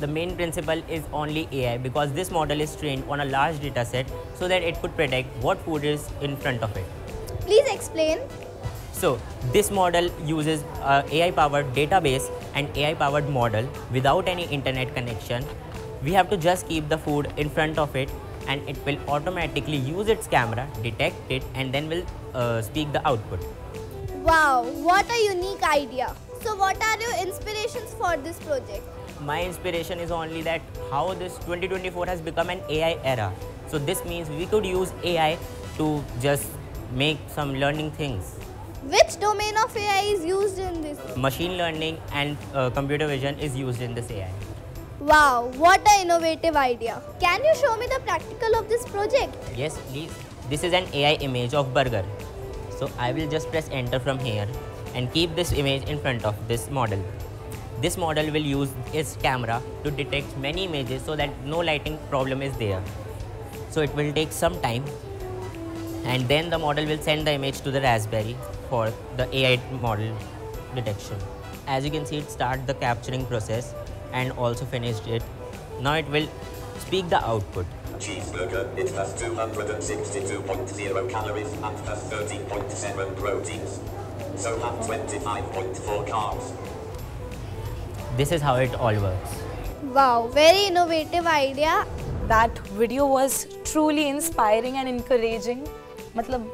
the main principle is only AI, because this model is trained on a large data set so that it could predict what food is in front of it. Please explain. So this model uses AI powered database and AI powered model without any internet connection. We have to just keep the food in front of it and it will automatically use its camera, detect it, and then will speak the output. Wow, what a unique idea. So what are your inspirations for this project? My inspiration is only that how this 2024 has become an AI era. So this means we could use AI to just make some learning things. Which domain of AI is used in this? Machine learning and computer vision is used in this AI. Wow, what an innovative idea. Can you show me the practical of this project? Yes, please. This is an AI image of burger. So I will just press enter from here and keep this image in front of this model. This model will use its camera to detect many images so that no lighting problem is there. So it will take some time, and then the model will send the image to the Raspberry for the AI model detection. As you can see, it started the capturing process and also finished it. Now it will speak the output. Cheeseburger, it has 262.0 calories and has 13.7 proteins. So have 25.4 carbs. This is how it all works. Wow, very innovative idea. That video was truly inspiring and encouraging. Matlab,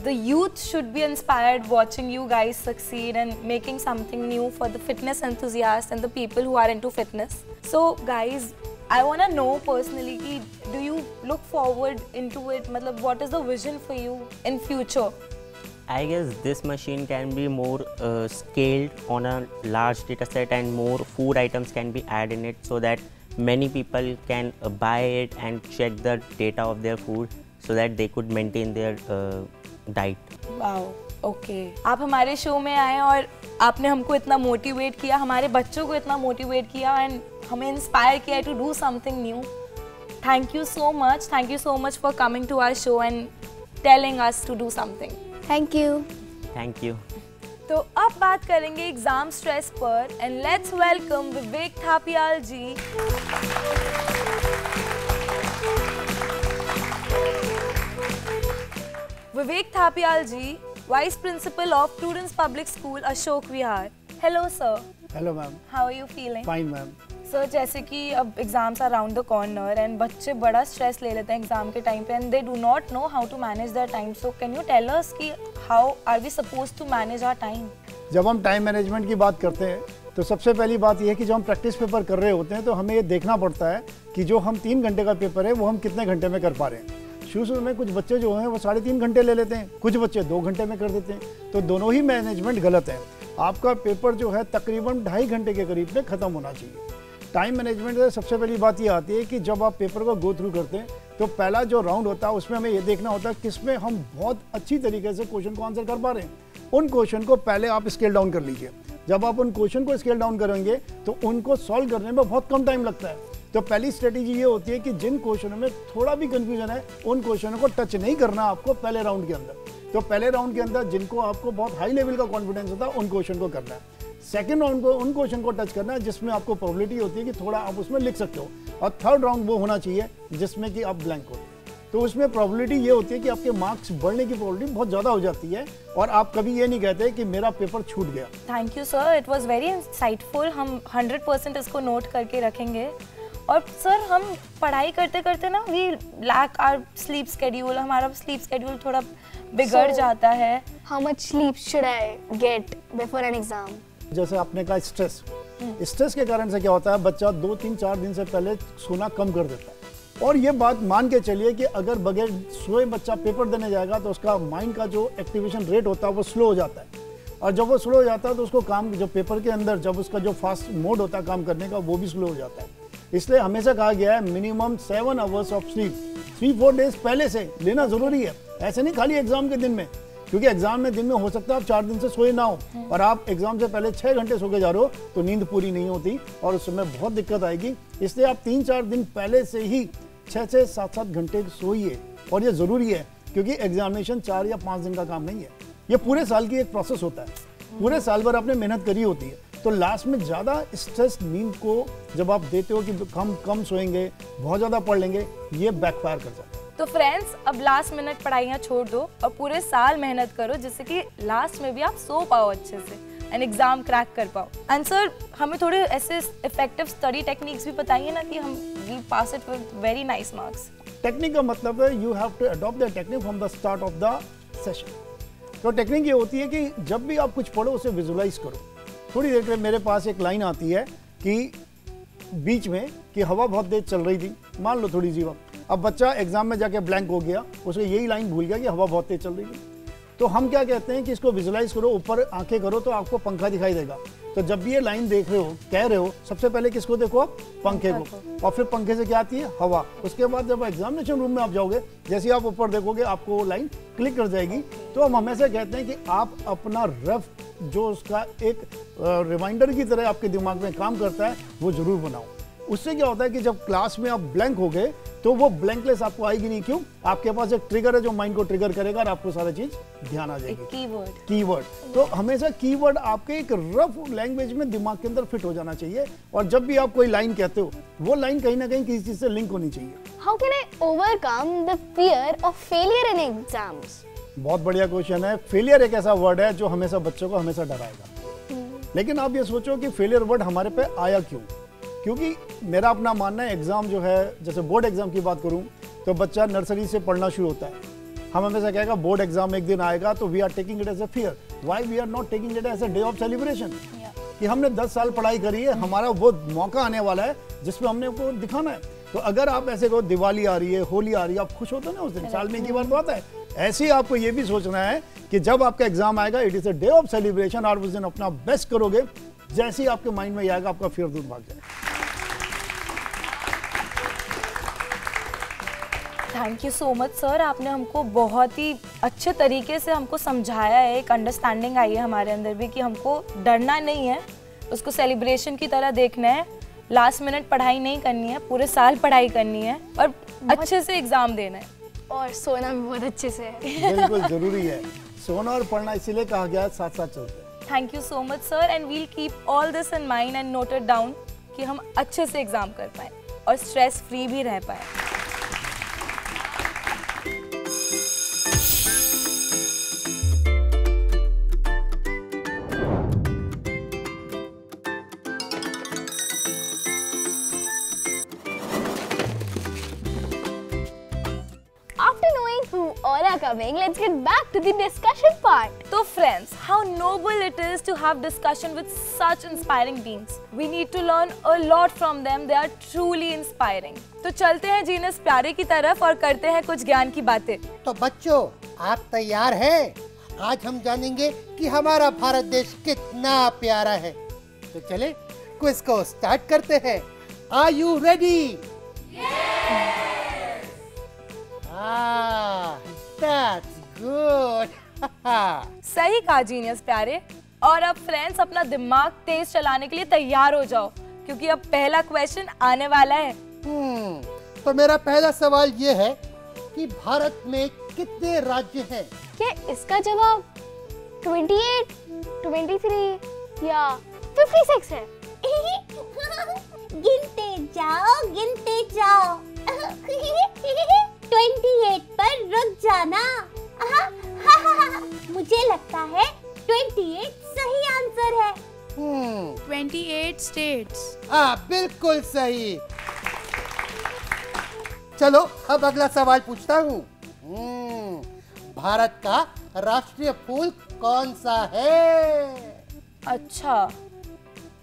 the youth should be inspired watching you guys succeed and making something new for the fitness enthusiasts and the people who are into fitness. So guys, I want to know personally, ki, do you look forward into it? Matlab, what is the vision for you in future? I guess this machine can be more scaled on a large data set, and more food items can be added in it so that many people can buy it and check the data of their food so that they could maintain their diet. Wow, okay. आप हमारे show में आए और आपने हमको इतना motivate किया, हमारे बच्चों को इतना मोटिवेट किया and हमें इंस्पायर किया to do something new. Thank you so much. Thank you so much for coming to our show and telling us to do something. Thank you. Thank you. तो अब बात करेंगे एग्जाम स्ट्रेस पर and let's welcome Vivek Thapiyal ji. Vivek Thapiyal ji, vice principal of Prudence public school Ashok Vihar. Hello sir. Hello ma'am. How are you feeling? Fine ma'am. Sir जैसे कि अब exams are around the corner and बच्चे बड़ा स्ट्रेस ले लेते हैं एग्जाम के टाइम पे and they do not know how to manage their time, so can you tell us कि how are we supposed to manage our time? जब हम टाइम मैनेजमेंट की बात करते हैं तो सबसे पहली बात यह है कि जब हम प्रैक्टिस पेपर कर रहे होते हैं तो हमें ये देखना पड़ता है कि जो हम 3 घंटे का पेपर है वो हम कितने घंटे में कर पा रहे हैं। शुरू में कुछ बच्चे जो हैं वो 3.5 घंटे ले लेते हैं, कुछ बच्चे 2 घंटे में कर देते हैं, तो दोनों ही मैनेजमेंट गलत है। आपका पेपर जो है तकरीबन 2.5 घंटे के करीब में ख़त्म होना चाहिए। टाइम मैनेजमेंट से सबसे पहली बात ये आती है कि जब आप पेपर को गो थ्रू करते हैं तो पहला जो राउंड होता है उसमें हमें ये देखना होता है किसमें हम बहुत अच्छी तरीके से क्वेश्चन को आंसर कर पा रहे हैं। उन क्वेश्चन को पहले आप स्केल डाउन कर लीजिए। जब आप उन क्वेश्चन को स्केल डाउन करेंगे तो उनको सॉल्व करने में बहुत कम टाइम लगता है। तो पहली स्ट्रेटेजी ये होती है कि जिन क्वेश्चनों में थोड़ा भी कंफ्यूजन है उन क्वेश्चनों को टच नहीं करना आपको पहले राउंड के अंदर। तो पहले राउंड के अंदर जिनको आपको बहुत हाई लेवल का कॉन्फिडेंस होता है उन क्वेश्चन को करना है। सेकंड राउंड को उन क्वेश्चन को टच करना है जिसमें आपको प्रोबेबिलिटी होती है कि थोड़ा आप उसमें लिख सकते हो, और थर्ड राउंड वो होना चाहिए जिसमें कि आप ब्लैंक हो। तो उसमें प्रोबेबिलिटी ये होती है कि आपके मार्क्स बढ़ने की प्रोबेबिलिटी बहुत ज़्यादा हो जाती है और आप कभी ये नहीं कहते कि मेरा पेपर छूट गया। Thank you sir, it was very insightful. हम 100% इसको नोट करके रखेंगे। और सर हम पढ़ाई करते करते ना we lack our sleep schedule, हमारा स्लीप शेड्यूल थोड़ा बिगड़ जाता है। How much sleep should I get before an exam? जैसे आपने कहा स्ट्रेस के कारण से क्या होता है, बच्चा 2, 3, 4 दिन से पहले सोना कम कर देता है। और ये बात मान के चलिए कि अगर बगैर सोए बच्चा पेपर देने जाएगा तो उसका माइंड का जो एक्टिवेशन रेट होता है वो स्लो हो जाता है, और जब वो स्लो हो जाता है तो उसको काम जो पेपर के अंदर जब उसका जो फास्ट मोड होता है काम करने का वो भी स्लो हो जाता है। इसलिए हमेशा कहा गया है minimum 7 hours of sleep 3-4 days पहले से लेना जरूरी है। ऐसे नहीं खाली एग्जाम के दिन में, क्योंकि एग्जाम में दिन में हो सकता है आप 4 दिन से सोए ना हो और आप एग्जाम से पहले 6 घंटे सो के जा रहे हो तो नींद पूरी नहीं होती और उस समय बहुत दिक्कत आएगी। इसलिए आप 3-4 दिन पहले से ही 6 से 7 घंटे सोइए, और ये ज़रूरी है क्योंकि एग्जामिनेशन 4 या 5 दिन का काम नहीं है, ये पूरे साल की एक प्रोसेस होता है। पूरे साल भर आपने मेहनत करी होती है, तो लास्ट में ज़्यादा स्ट्रेस नींद को जब आप देते हो कि हम कम सोएंगे, बहुत ज़्यादा पढ़ लेंगे, ये बैकफायर कर जाता है। तो फ्रेंड्स, अब लास्ट मिनट पढ़ाइयाँ छोड़ दो और पूरे साल मेहनत करो, जिससे कि लास्ट में भी आप सो पाओ अच्छे से एंड एग्जाम क्रैक कर पाओ। एंड सर, हमें थोड़े ऐसे इफेक्टिव स्टडी टेक्निक्स भी बताइए ना कि हम we pass it with very nice marks. Technique का मतलब है you have to adopt the technique from the start of the session. तो टेक्निक ये होती है कि जब भी आप कुछ पढ़ो उसे विजुलाइज करो। थोड़ी देर के मेरे पास एक लाइन आती है कि बीच में कि हवा बहुत तेज चल रही थी, मान लो थोड़ी सी वक्त, अब बच्चा एग्जाम में जाके ब्लैंक हो गया, उसको यही लाइन भूल गया कि हवा बहुत तेज चल रही थी। तो हम क्या कहते हैं कि इसको विजुलाइज करो, ऊपर आंखें करो तो आपको पंखा दिखाई देगा। तो जब भी ये लाइन देख रहे हो, कह रहे हो, सबसे पहले किसको देखो आप? पंखे को। और फिर पंखे से क्या आती है? हवा। उसके बाद जब एग्जामिनेशन रूम में आप जाओगे, जैसे आप ऊपर देखोगे आपको लाइन क्लिक कर जाएगी। तो हम हमेशा कहते हैं कि आप अपना रफ जो उसका एक रिमाइंडर की तरह आपके दिमाग में काम करता है वो जरूर बनाओ। उससे क्या होता है कि जब क्लास में आप ब्लैंक हो गए तो वो ब्लैंकलेस आपको आएगी नहीं। क्यों? आपके पास एक ट्रिगर है जो माइंड को ट्रिगर करेगा और आपको सारा चीज ध्यान आ जाएगी। कीवर्ड। तो हमेशा कीवर्ड आपके एक रफ लैंग्वेज में दिमाग के अंदर फिट हो जाना चाहिए। और जब भी आप कोई लाइन कहते हो, वो लाइन कहीं ना कहीं किसी चीज से लिंक होनी चाहिए। How can I overcome the fear of failure in exams? बहुत बढ़िया क्वेश्चन है। फेलियर एक ऐसा वर्ड है जो हमेशा बच्चों को हमेशा डराएगा। लेकिन आप ये सोचो कि फेलियर वर्ड हमारे पे आया क्यों? क्योंकि मेरा अपना मानना है, एग्जाम जो है, जैसे बोर्ड एग्जाम की बात करूं तो बच्चा नर्सरी से पढ़ना शुरू होता है। हम हमेशा कहेगा बोर्ड एग्जाम एक दिन आएगा, तो we are taking it as a fear. Why we are not taking it as a day of celebration? कि हमने 10 साल पढ़ाई करी है, हमारा वो मौका आने वाला है जिसमें हमने वो दिखाना है। तो अगर आप ऐसे को दिवाली आ रही है, होली आ रही है, आप खुश होते हो ना उस दिन, साल में एक ही बार तो आता है। ऐसे ही आपको ये भी सोचना है कि जब आपका एग्जाम आएगा, it is a day of celebration, और उस दिन अपना बेस्ट करोगे। जैसे ही आपके माइंड में आएगा, आपका फियर दूर भाग जाएगा। Thank you so much sir, आपने हमको बहुत ही अच्छे तरीके से हमको समझाया है। एक अंडरस्टैंडिंग आई है हमारे अंदर भी कि हमको डरना नहीं है, उसको सेलिब्रेशन की तरह देखना है। लास्ट मिनट पढ़ाई नहीं करनी है, पूरे साल पढ़ाई करनी है और अच्छे से एग्जाम देना है। और सोना भी बहुत अच्छे से है। बिल्कुल जरूरी है, सोना और पढ़ना इसीलिए कहा गया है साथ साथ चलते हैं। Thank you so much sir, and we'll keep all this in mind and note it down कि हम अच्छे से एग्जाम कर पाए और स्ट्रेस फ्री भी रह पाए। Coming, let's get back to the discussion part. So friends, how noble it is to have discussion with such inspiring beings. We need to learn a lot from them. They are truly inspiring. तो चलते हैं genus प्यारे की तरफ और करते हैं कुछ ज्ञान की बातें। तो बच्चों, आप तैयार हैं? आज हम जानेंगे कि हमारा भारत देश कितना प्यारा है। तो चले क्विज को स्टार्ट करते हैं। Are you ready? That's good. सही कहा जीनियस प्यारे। और अब फ्रेंड्स, अपना दिमाग तेज चलाने के लिए तैयार हो जाओ, क्योंकि अब पहला क्वेश्चन आने वाला है। तो मेरा पहला सवाल ये है कि भारत में कितने राज्य हैं? क्या इसका जवाब 28, 23 या 56 है? गिनते जाओ 28 पर रुक जाना। मुझे लगता है 28 सही आंसर है। 28 स्टेट्स। बिल्कुल सही। चलो अब अगला सवाल पूछता हूँ। भारत का राष्ट्रीय फूल कौन सा है? अच्छा,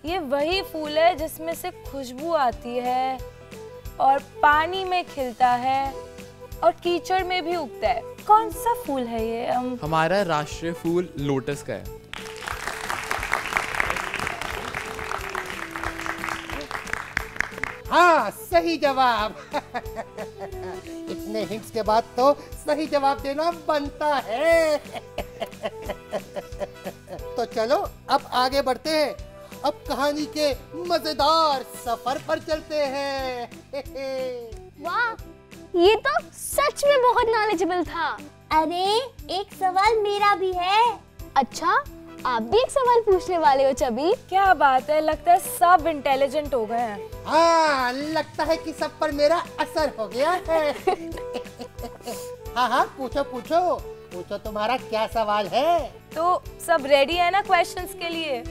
ये वही फूल है जिसमें से खुशबू आती है और पानी में खिलता है और कीचड़ में भी उगता है। कौन सा फूल है ये? हमारा राष्ट्रीय फूल लोटस का है। हाँ, सही जवाब। इतने हिंट्स के बाद तो सही जवाब देना बनता है। तो चलो अब आगे बढ़ते हैं। अब कहानी के मजेदार सफर पर चलते हैं। वाह, ये तो सच में बहुत नॉलेजेबल था। अरे, एक सवाल मेरा भी है। अच्छा, आप भी एक सवाल पूछने वाले हो चबी? क्या बात है, लगता है सब इंटेलिजेंट हो गए हैं। हाँ, लगता है कि सब पर मेरा असर हो गया है। हाँ हाँ, पूछो पूछो पूछो, तुम्हारा क्या सवाल है? तो सब रेडी है ना क्वेश्चंस के लिए?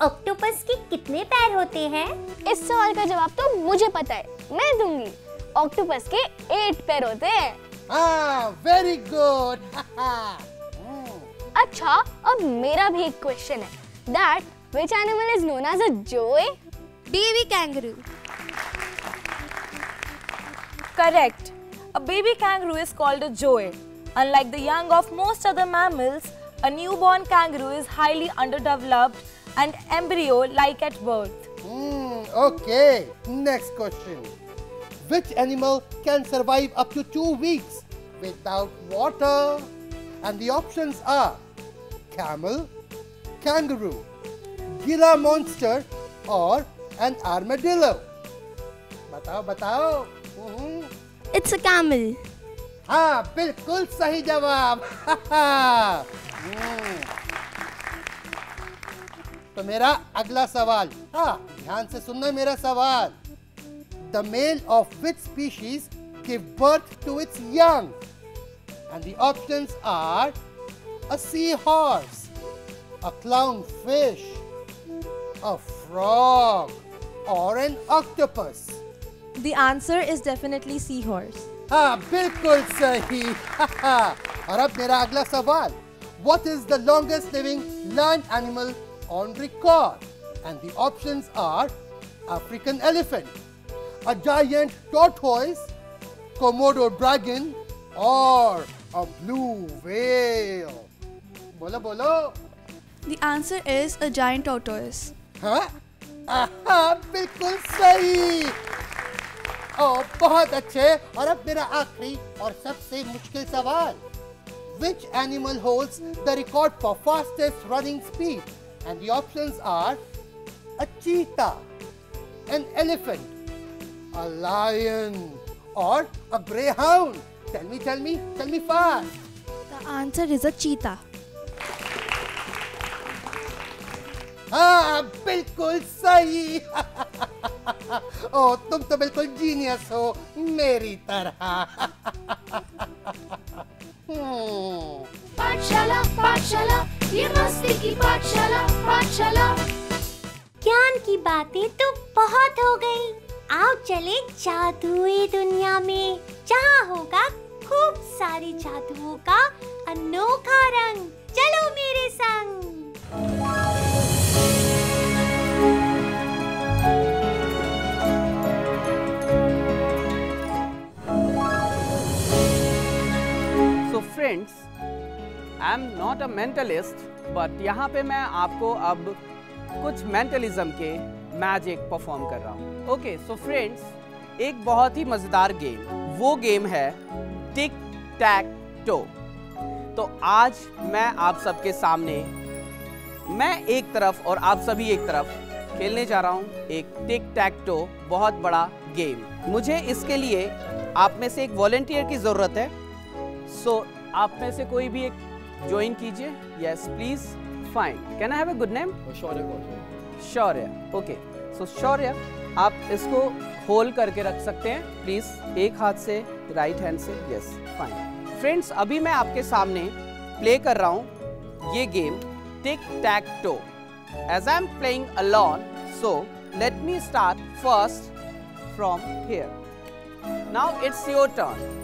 ऑक्टोपस के कितने पैर होते हैं? इस सवाल का जवाब तो मुझे पता है, मैं दूंगी। ऑक्टोपस के 8 पैर होते हैं। हाँ, वेरी गुड। अच्छा, अब मेरा भी एक क्वेश्चन है। That which animal is known as a joey? Baby kangaroo. Correct. A baby kangaroo is called a joey. Unlike the young of most other mammals, a newborn kangaroo is highly underdeveloped and embryo-like at birth. Okay, next question. Which animal can survive up to 2 weeks without water? And the options are camel, kangaroo, Gila monster or an armadillo. बताओ बताओ। It's a camel. हाँ, बिल्कुल सही जवाब। तो मेरा अगला सवाल, हाँ ध्यान से सुनना मेरा सवाल। The male of which species give birth to its young? And the options are a seahorse, a clownfish, a frog, or an octopus. The answer is definitely seahorse. हाँ, बिल्कुल सही। और अब मेरा अगला सवाल, what is the longest living land animal on record? And the options are African elephant, a giant tortoise, Komodo dragon, or a blue whale. बोलो बोलो। The answer is a giant tortoise. हाँ, बिल्कुल सही। ओह, बहुत अच्छे। और अब मेरा आखिरी और सबसे मुश्किल सवाल, which animal holds the record for fastest running speed? And the options are a cheetah, an elephant, a lion, or a greyhound. Tell me fast. The answer is a cheetah. हाँ, बिल्कुल सही। ओह, तुम तो बिल्कुल जीनियस हो मेरी तरह। पाठशाला पाठशाला, ये मस्ती की पाठशाला पाठशाला। ज्ञान की बातें तो बहुत हो गई। आओ चले जादुई दुनिया में, जहाँ होगा खूब सारी जादुओं का अनोखा रंग। चलो मेरे संग। So friends, I am not a mentalist, but यहाँ पे मैं आपको अब कुछ मेंटलिज्म के मैजिक परफॉर्म कर रहा हूँ। ओके, सो फ्रेंड्स, एक बहुत ही मज़ेदार गेम, वो गेम है टिक टैक टो। तो आज मैं आप सबके सामने, मैं एक तरफ और आप सभी एक तरफ खेलने जा रहा हूँ एक टिक टैक टो बहुत बड़ा गेम। मुझे इसके लिए आप में से एक वॉलंटियर की ज़रूरत है। सो आप में से कोई भी एक ज्वाइन कीजिए। Yes please, fine. Can I have a good name? Shaurya. Okay, so Shaurya, आप इसको होल्ड करके रख सकते हैं प्लीज, एक हाथ से, राइट हैंड से। Yes, fine. फ्रेंड्स, अभी मैं आपके सामने प्ले कर रहा हूँ ये game tic tac toe. As I am playing alone, so let me start first from here. Now it's your turn.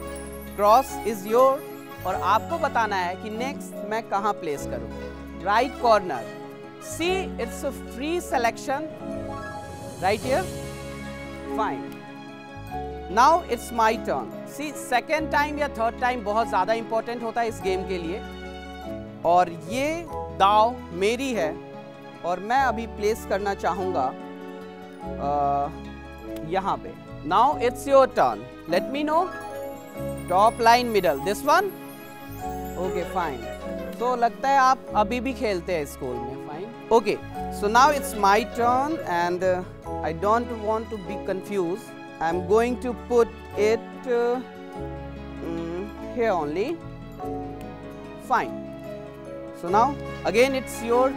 Cross is your, और आपको बताना है कि नेक्स्ट मैं कहाँ प्लेस करूँ। Right corner, see it's a free selection right here. Fine. Now it's my turn. See, second time या third time बहुत ज़्यादा इंपॉर्टेंट होता है इस गेम के लिए, और ये दाव मेरी है और मैं अभी प्लेस करना चाहूँगा यहाँ पे। Now it's your turn. Let me know. Top line, middle, this one. Okay, fine. तो लगता है आप अभी भी खेलते हैं स्कूल में। Fine. Okay, so now it's my turn and I don't want to be confuse. I am going to put it here only. Fine. So now again it's your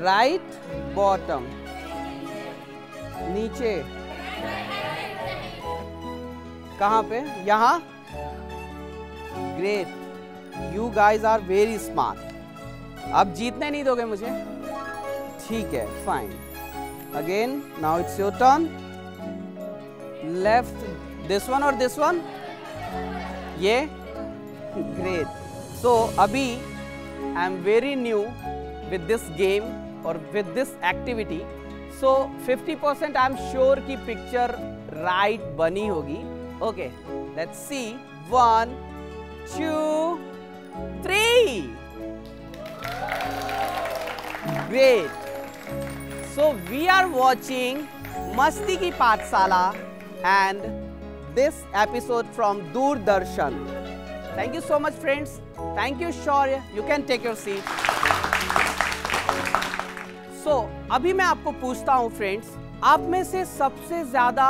right bottom. नीचे कहाँ पे? यहाँ. Great. You guys are very smart. अब जीतने नहीं दोगे मुझे? ठीक है, fine. Again, now it's your turn. Left, this one or this one? ये? Great. So अभी I am very new with this game or with this activity. So 50% I am sure कि picture right बनी होगी. Okay, let's see. 1, 2, 3. Great. So we are watching Masti Ki Pathshala and this episode from Doordarshan. Thank you so much, friends. Thank you, Shaurya. You can take your seat. So अभी मैं आपको पूछता हूँ, friends, आप में से सबसे ज्यादा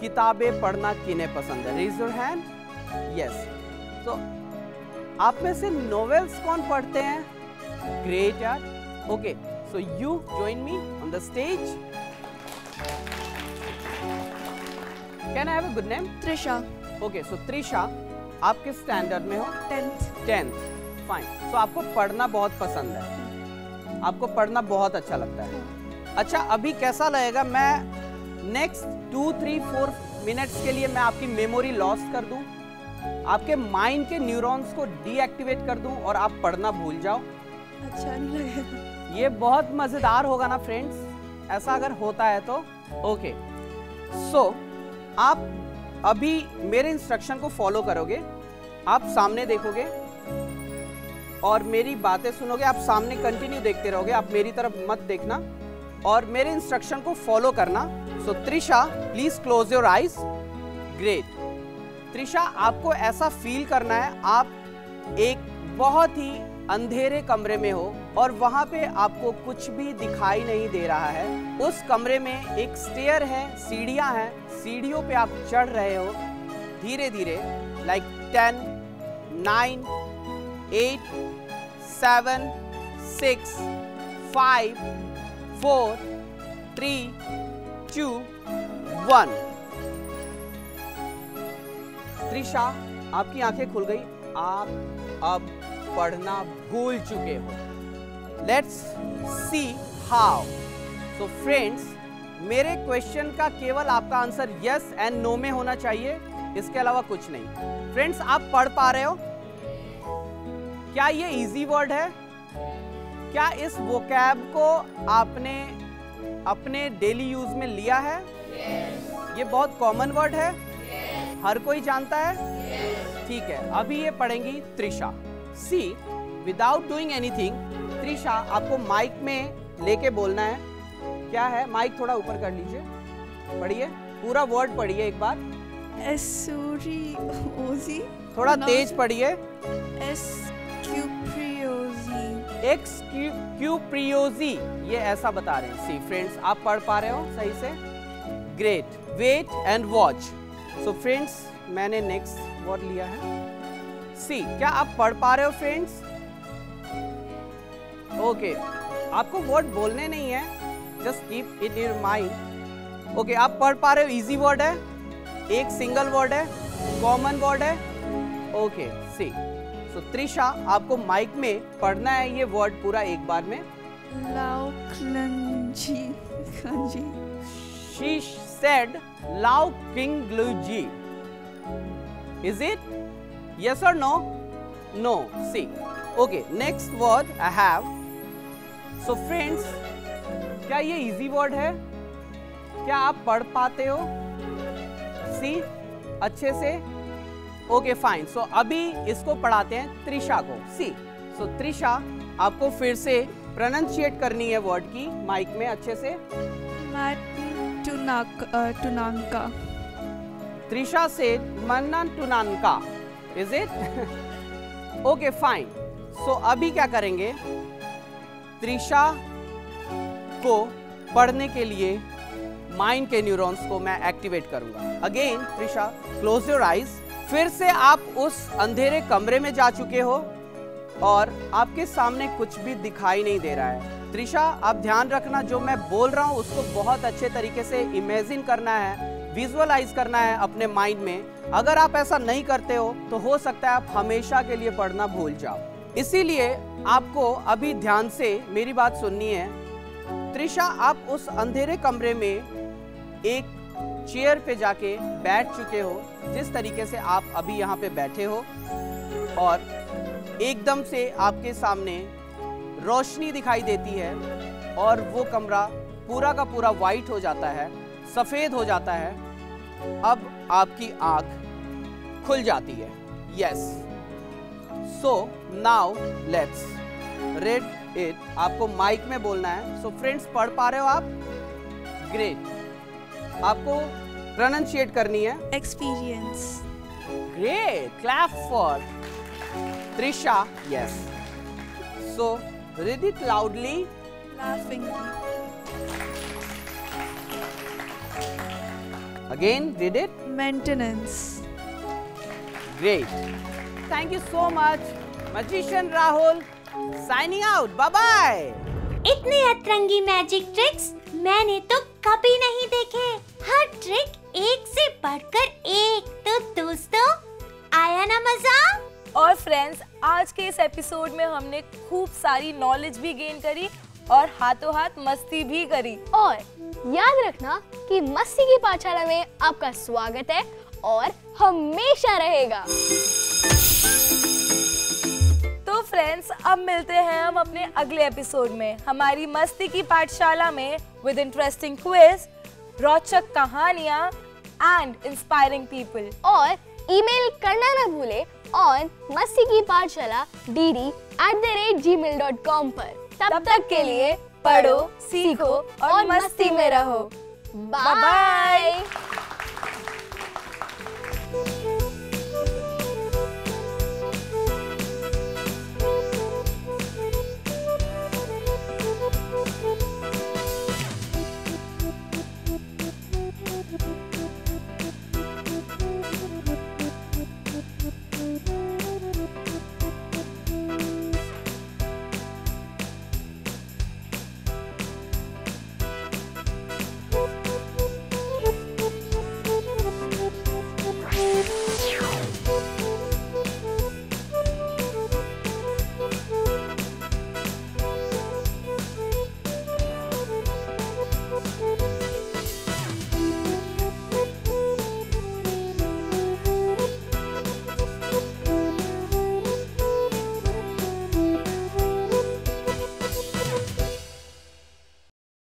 किताबें पढ़ना किन्हें पसंद है? Raise your hand. Yes. So आप में से नॉवेल्स कौन पढ़ते हैं? Great यार. Okay. So you join me on the stage. Can I have a good name? Trisha. Okay. So Trisha, आप किस स्टैंडर्ड में हो? 10th. Fine. So आपको पढ़ना बहुत पसंद है. आपको पढ़ना बहुत अच्छा लगता है. अच्छा, अभी कैसा लगेगा मैं नेक्स्ट 2, 3, 4 मिनट्स के लिए मैं आपकी मेमोरी लॉस कर दूं, आपके माइंड के न्यूरॉन्स को डीएक्टिवेट कर दूं और आप पढ़ना भूल जाओ? अच्छा नहीं लगेगा. ये बहुत मजेदार होगा ना फ्रेंड्स, ऐसा अगर होता है तो. ओके. सो आप अभी मेरे इंस्ट्रक्शन को फॉलो करोगे. आप सामने देखोगे और मेरी बातें सुनोगे. आप सामने कंटिन्यू देखते रहोगे, आप मेरी तरफ मत देखना और मेरे इंस्ट्रक्शन को फॉलो करना. So Trisha, please close your eyes. Great. Trisha, आपको ऐसा फील करना है आप एक बहुत ही अंधेरे कमरे में हो और वहां पे आपको कुछ भी दिखाई नहीं दे रहा है. उस कमरे में एक स्टेयर है, सीढ़ियां हैं, सीढ़ियों पे आप चढ़ रहे हो धीरे धीरे. लाइक 10, 9, 8, 7, 6, 5, 4, 3, 2, 1. त्रिशा, आपकी आंखें खुल गई. आप अब पढ़ना भूल चुके हो. Let's see how. So friends, मेरे क्वेश्चन का केवल आपका आंसर यस एंड नो में होना चाहिए, इसके अलावा कुछ नहीं. फ्रेंड्स, आप पढ़ पा रहे हो? क्या ये इजी वर्ड है? क्या इस वोकैब को आपने अपने डेली यूज में लिया है? ये बहुत कॉमन वर्ड है, हर कोई जानता है. ठीक है, अभी ये पढ़ेंगी त्रिशा. सी, विदाउट डूइंग एनीथिंग, त्रिशा आपको माइक में लेके बोलना है. क्या है? माइक थोड़ा ऊपर कर लीजिए. पढ़िए, पूरा वर्ड पढ़िए एक बार. एस्क्यूप्रियोजी. थोड़ा तेज पढ़िए. एक्सक्यूप्रियोजी, ये ऐसा बता रहे हैं. सी फ्रेंड्स, आप पढ़ पा रहे हो सही से? Great. Wait and watch. So friends, मैंने नेक्स्ट वर्ड लिया है. सी, क्या आप पढ़ पा रहे हो फ्रेंड्स? ओके. आपको वर्ड बोलने नहीं है, just keep it in your mind. Okay, आप पढ़ पा रहे हो? इजी वर्ड है, एक सिंगल वर्ड है, कॉमन वर्ड है. ओके. सी, सो त्रिशा, आपको माइक में पढ़ना है ये वर्ड पूरा एक बार में. लाउक्लंजी. She said Laukingluji. Is it? Yes or no? No. See. Okay. Next word I have. So friends, क्या ये easy word है? क्या आप पढ़ पाते हो? See, अच्छे से? Okay, fine. So अभी इसको पढ़ाते हैं त्रिशा को. See. So त्रिशा, आपको फिर से प्रोनाउंशिएट करनी है वर्ड की माइक में अच्छे से. टुनांका. त्रिशा से मन्नन टुनांका. Is it? Okay, fine. So अभी क्या करेंगे? त्रिशा को पढ़ने के लिए माइंड के न्यूरॉन्स को मैं एक्टिवेट करूंगा. Again Trisha, close your eyes. फिर से आप उस अंधेरे कमरे में जा चुके हो और आपके सामने कुछ भी दिखाई नहीं दे रहा है। त्रिशा, आप ध्यान रखना, जो मैं बोल रहा हूँ उसको बहुत अच्छे तरीके से इमेजिन करना है, विजुअलाइज करना है अपने माइंड में। अगर आप ऐसा नहीं करते हो तो सकता है आप हमेशा के लिए पढ़ना भूल जाओ। इसीलिए आपको अभी ध्यान से मेरी बात सुननी है। त्रिशा, आप उस अंधेरे कमरे में एक चेयर पे जाके बैठ चुके हो, जिस तरीके से आप अभी यहाँ पे बैठे हो, और एकदम से आपके सामने रोशनी दिखाई देती है और वो कमरा पूरा का पूरा वाइट हो जाता है, सफ़ेद हो जाता है। अब आपकी आँख खुल जाती है। Yes, so now let's read it. आपको माइक में बोलना है। सो फ्रेंड्स, पढ़ पा रहे हो आप? ग्रेट। आपको प्रोनाउंशिएट करनी है। Experience. Great, clap for Trisha. Yes. So read it loudly. Laughingly. Again, read it. Maintenance. Great. Thank you so much, Magician Rahul. Signing out. Bye bye. इतने अतरंगी मैजिक ट्रिक्स मैंने तो कभी नहीं देखे। हर ट्रिक एक से बढ़कर एक। तो दोस्तों, आया ना मजा? और फ्रेंड्स, आज के इस एपिसोड में हमने खूब सारी नॉलेज भी गेन करी और हाथों हाथ मस्ती भी करी। और याद रखना कि मस्ती की पाठशाला में आपका स्वागत है और हमेशा रहेगा। तो फ्रेंड्स, अब मिलते हैं हम अपने अगले एपिसोड में हमारी मस्ती की पाठशाला में विद इंटरेस्टिंग क्विज, रोचक कहानियाँ एंड इंस्पायरिंग पीपल। और ईमेल करना ना भूले ऑन मस्ती की पाठशाला dd@gmail.com पर। तब तक के लिए पढ़ो, सीखो और मस्ती में रहो। बाय।